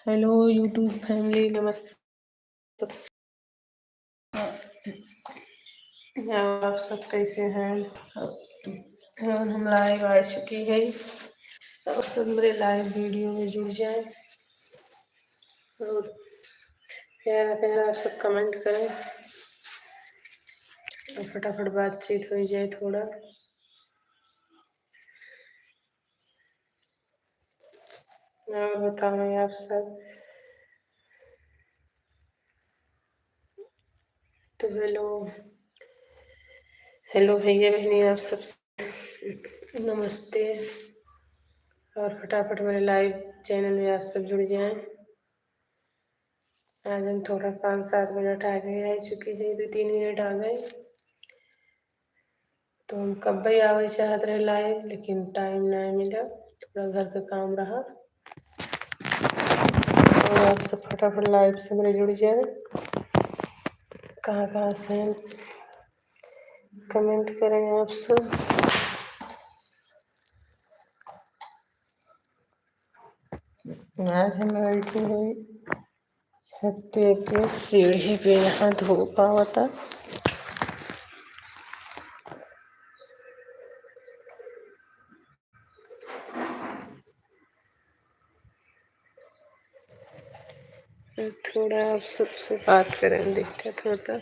Hello YouTube family, नमस्ते। आप सब कैसे हैं? और हम लाइव आ चुकी है। और सब मेरे लाइव वीडियो में जुड़ जाए और प्यारा प्यारा आप सब कमेंट करें और फटाफट बातचीत हो जाए थोड़ा। और बताएं आप सब। तो हेलो भैया बहनी, आप सब नमस्ते। और फटाफट मेरे लाइव चैनल में आप सब जुड़ जाएं। आज हम थोड़ा 5-7 मिनट आगे आ चुकी है, 2-3 मिनट आ गए। तो हम कब भी आवे चाहत रहे लाइव, लेकिन टाइम नहीं मिला, थोड़ा घर का काम रहा। और आप सब फटाफट लाइव से मेरे जुड़ जाए। कहाँ कहाँ से कमेंट करें आप सब। आज हम बैठी हुई छत के सीढ़ी पे, यहाँ धूप आवता। थोड़ा आप सबसे बात करें, दिक्कत होता।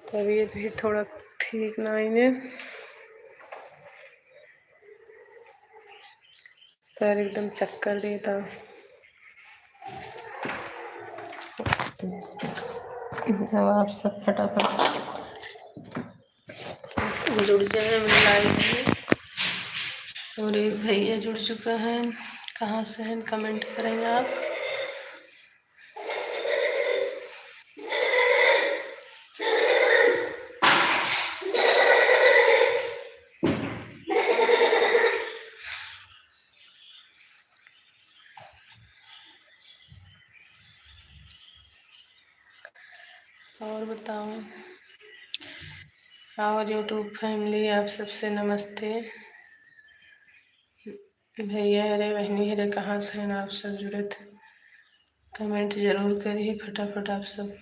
तबीयत भी थोड़ा ठीक नहीं है, सर एकदम चक्कर देता। अब आप सब फटाफट जुड़ जाए मेरे लाइव में। और एक भैया जुड़ चुका है, कहाँ से हैं कमेंट करेंगे आप। और बताओ। और यूट्यूब फैमिली, आप सबसे नमस्ते। भैया हरे बहनी हरे, कहाँ से हैं आप सब जुड़े थे, कमेंट जरूर करिए फटाफट आप सब।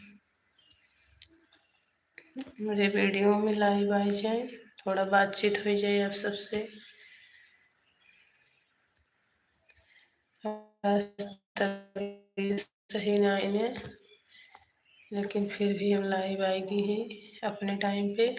मेरे वीडियो में लाइव आ जाए, थोड़ा बातचीत हो जाए आप सबसे। सही नहीं है, लेकिन फिर भी हम लाइव आएगी ही अपने टाइम पे।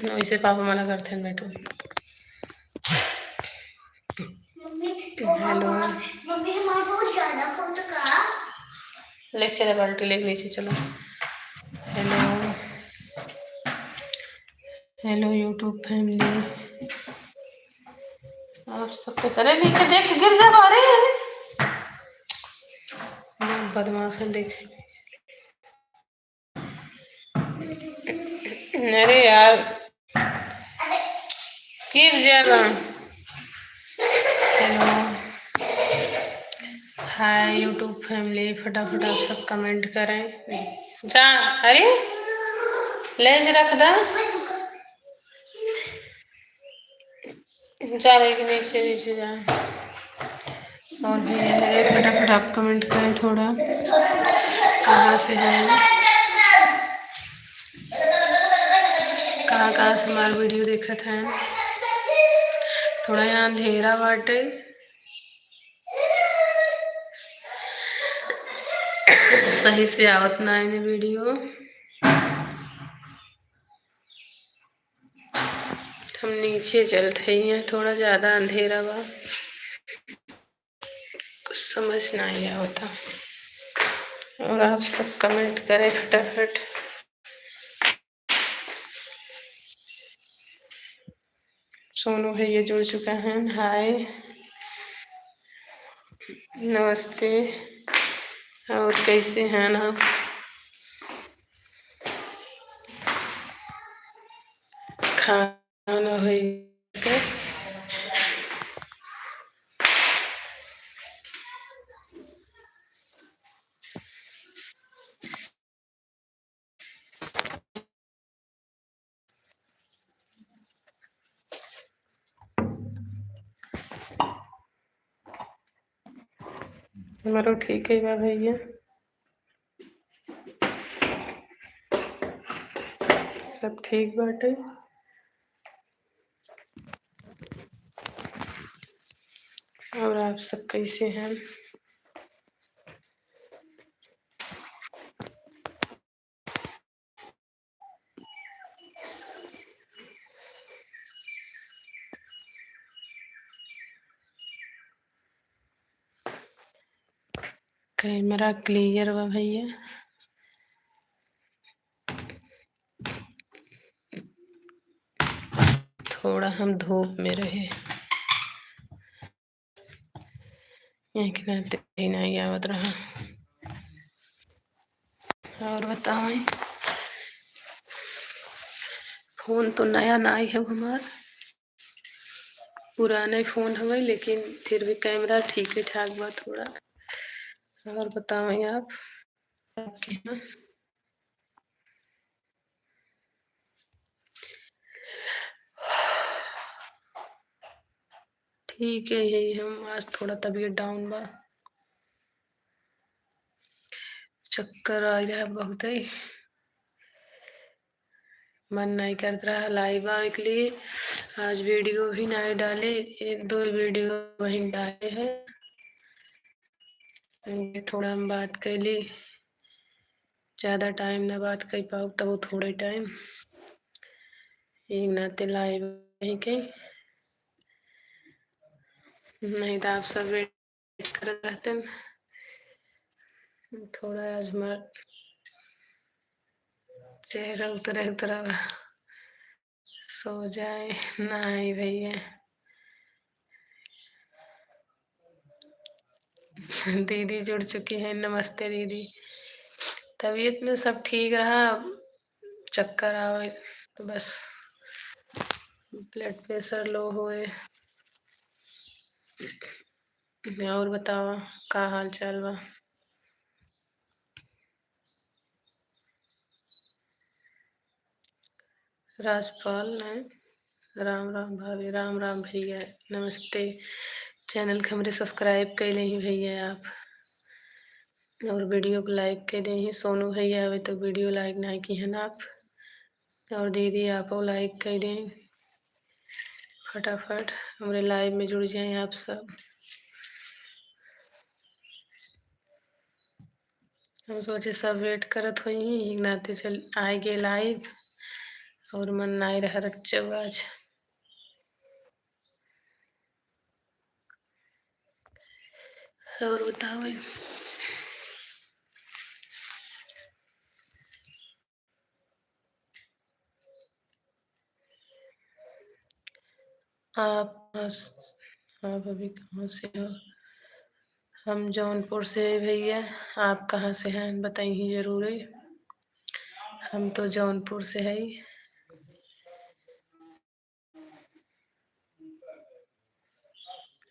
वैसे पापा मना करते हैं बैठो। हेलो, ले चले बाल्टी लेके नीचे चलो। हेलो हेलो यूट्यूब फैमिली, आप सबके सारे नीचे देख गिर जा रहे हैं। बदमाश देख। अरे यार गिर जाएगा। हेलो हाय यूट्यूब फैमिली, फटाफट आप सब कमेंट करें। जा, अरे लेज रख दा, जा रही नीचे नीचे जा। और भी फटाफट आप कमेंट करें थोड़ा, कहाँ से हैं, कहाँ कहाँ से हमारा वीडियो देखत हैं। थोड़ा यहाँ अंधेरा बाटे, सही से आवत ना है वीडियो। हम नीचे चलते ही हैं, थोड़ा ज़्यादा अंधेरा बा, कुछ समझ ना आया होता। और आप सब कमेंट करें फटाफट। सोनू भैया जुड़ चुका है, हाय नमस्ते। और कैसे हैं आप? खाना हो गया? हमारो ठीक है बा भैया, सब ठीक बाटे। और आप सब कैसे हैं? कैमरा क्लियर बा भैया? थोड़ा हम धूप में रहे, एक नाते नहीं आवत रहा। और बताओ, फोन तो नया ना ही है हमार, पुराना फोन हमें, लेकिन फिर भी कैमरा ठीक ही ठाक बा थोड़ा। और बताओ आप, आपके यहाँ? ठीक है, यही हम आज थोड़ा तबीयत डाउन बा, चक्कर आ रहा है बहुत ही, मन नहीं करता रहा लाइव आने के लिए। आज वीडियो भी नहीं डाले, एक दो वीडियो वहीं डाले हैं। थोड़ा हम बात कर ली, ज़्यादा टाइम ना बात कर पाओ तब वो थोड़े टाइम एक नाते लाइव नहीं के, नहीं तो आप सब वेट कर रहते। थोड़ा आज हमारा चेहरा उतरे उतरा, सो जाए नहीं भैया। दीदी जुड़ चुकी है, नमस्ते दीदी। तबीयत में सब ठीक रहा, चक्कर आवे तो बस, ब्लड प्रेशर लो होए। और बताओ का हाल चाल बा? राजपाल ने राम राम भाभी, राम राम भैया, नमस्ते। चैनल के हमारे सब्सक्राइब कर ले भैया आप, और वीडियो को लाइक कर दें। सोनू भैया अभी तक वीडियो लाइक नहीं की है ना आप, और दीदी आप लाइक कर दें फटाफट, हमारे लाइव में जुड़ जाएं आप सब। हम सोचे सब वेट करत हुई नाते चल आएगे लाइव, और मन नहीं रहा रच्चो आज। और बताओ, आप आप अभी कहाँ से हो? हम जौनपुर से हैं भैया, आप कहाँ से हैं बताइए जरूर। हम तो जौनपुर से है।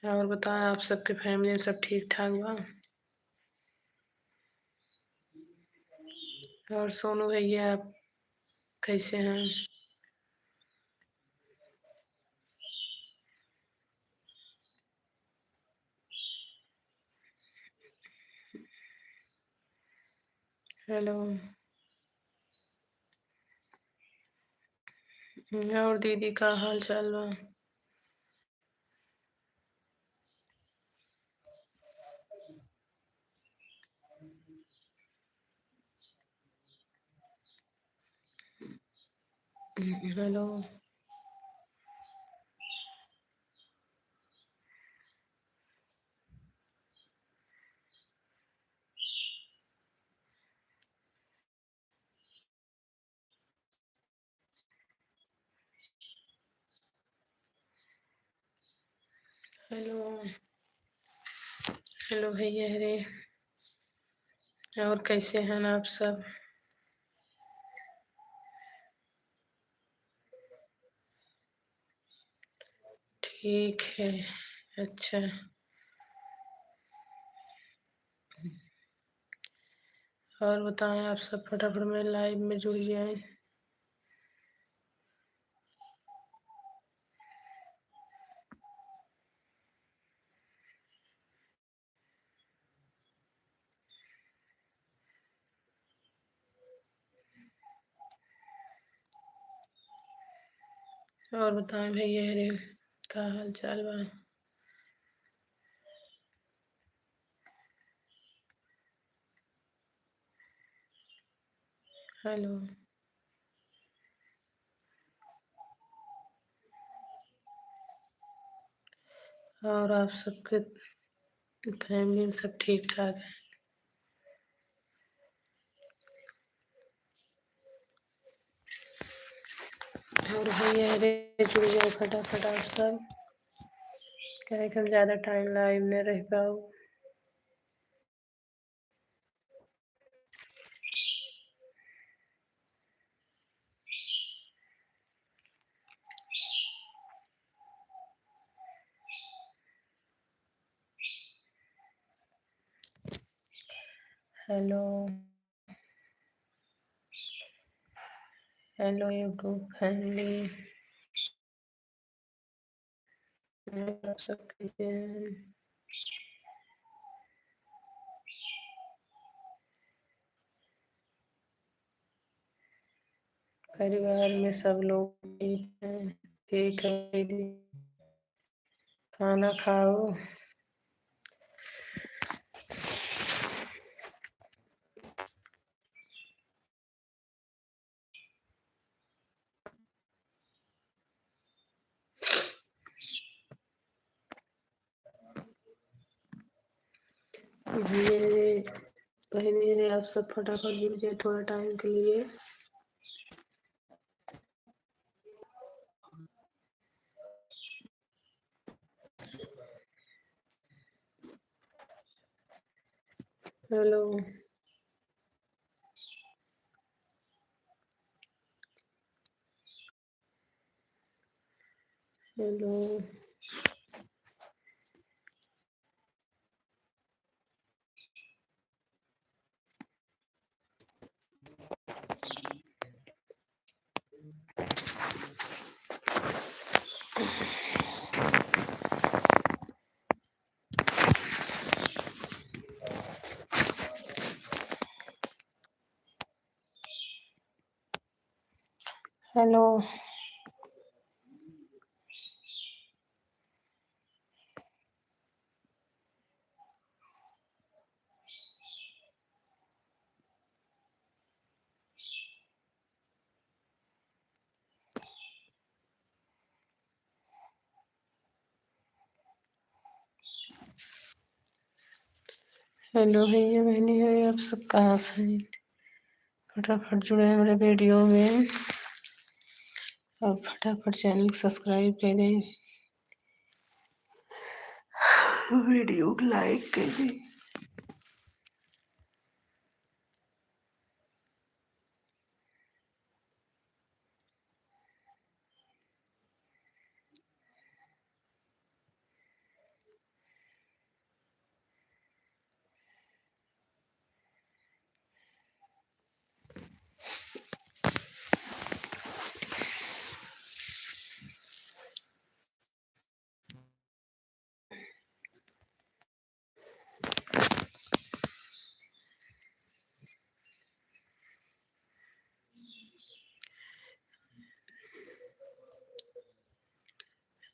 और बताएं आप सबके फैमिली में सब ठीक ठाक बा? और सोनू भैया आप कैसे हैं? हेलो। और दीदी का हाल चाल बा? हेलो। हेलो हेलो भैया हरे। और कैसे हैं आप सब? ठीक है। अच्छा, और बताएं आप सब, फटाफट में लाइव में जुड़ जाएं। और बताएं भैया हरे, का हाल चाल बा? हेलो। और आप सबके फैमिली में सब ठीक ठाक है? और भैया हरे, जुड़ जाए फटाफट आप सब, क्या कि हम ज़्यादा टाइम लाइव नहीं रह पाओ। हेलो हेलो यूट्यूब फैमिली, आप सब कैसे हैं? परिवार में सब लोग ठीक हैं? ठीक है दीदी, खाना खाओ। मेरे पहले आप सब फटाफट जुड़ जाए थोड़ा टाइम के लिए। हेलो हेलो हेलो हेलो भैया बहनी है, आप सब कहाँ से हैं? फटाफट जुड़े हमारे वीडियो में और फटाफट चैनल सब्सक्राइब करें, वीडियो को लाइक करें।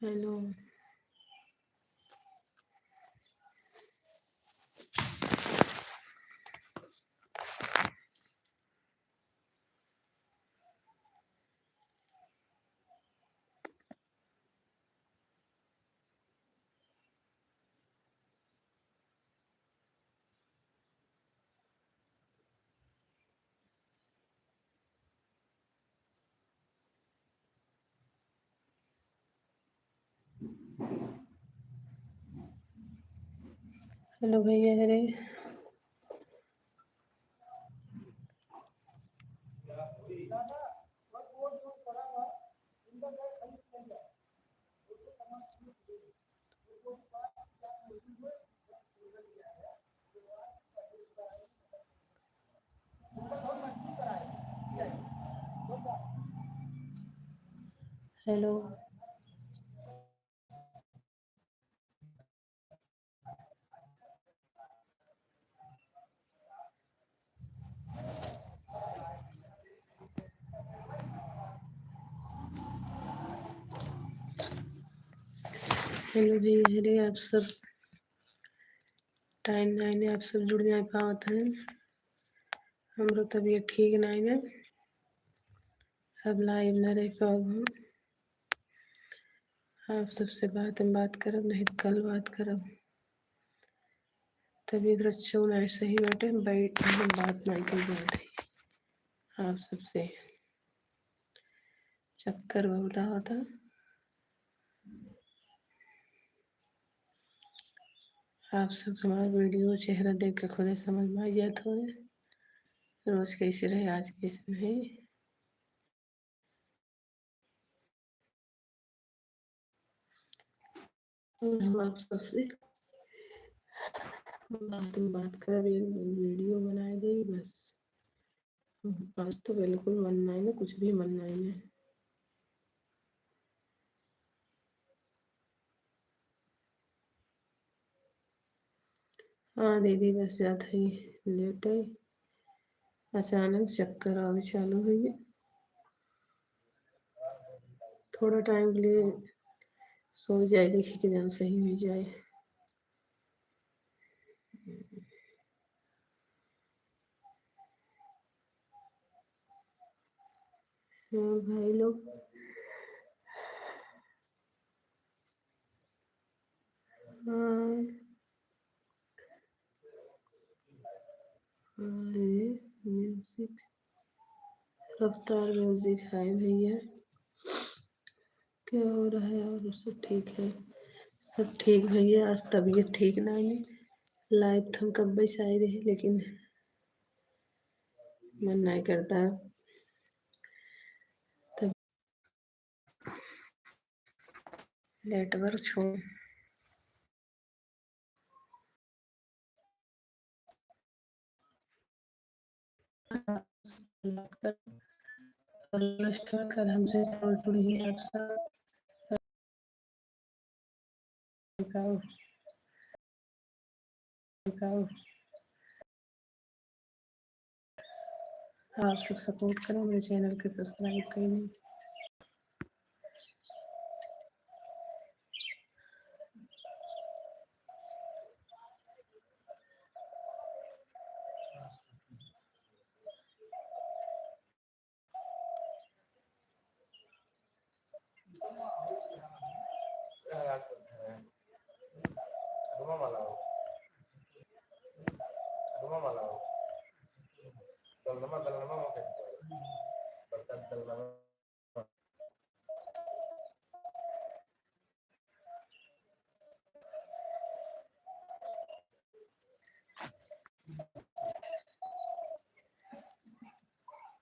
हेलो हेलो भैया हरे। हेलो हेलो भैया हरे। आप सब टाइम नाइन आप सब जुड़ जाए पावत हैं। हमरो तबीयत ठीक नहीं है। अब लाइव न रह पाओ हम। आप सबसे बात करब नहीं तो कल बात करब। तबीयत अच्छा नहीं सही बाटे बैठ बात नहीं कर बाटे। आप सबसे चक्कर बहुत आवता। आप सब हमारा वीडियो चेहरा देख के खुद ही समझ में आ जात हो रोज कैसे रहे आज कैसे नहीं। और हम आप सबसे बात कर एक वीडियो बनाए दे बस। आज तो बिल्कुल मन नहीं है कुछ भी मन नहीं है। हाँ दीदी बस जात है लेट है। अचानक चक्कर आवे चालू हुई है। थोड़ा टाइम के लिए सो जाए देखी कि जन सही हो जाए। हाँ भाई लोग हाँ म्यूजिक रफ्तार म्यूजिक है भैया। क्या हो रहा है और सब ठीक है। सब ठीक भैया आज तबीयत ठीक नहीं है। लाइव तो हम कब से आए रहे लेकिन मन नहीं करता। तब नेटवर्क छोड़ कर हमसे जरूर जुड़िए आप सब। दिखाओ दिखाओ आप सब सपोर्ट करें मेरे चैनल के सब्सक्राइब करें।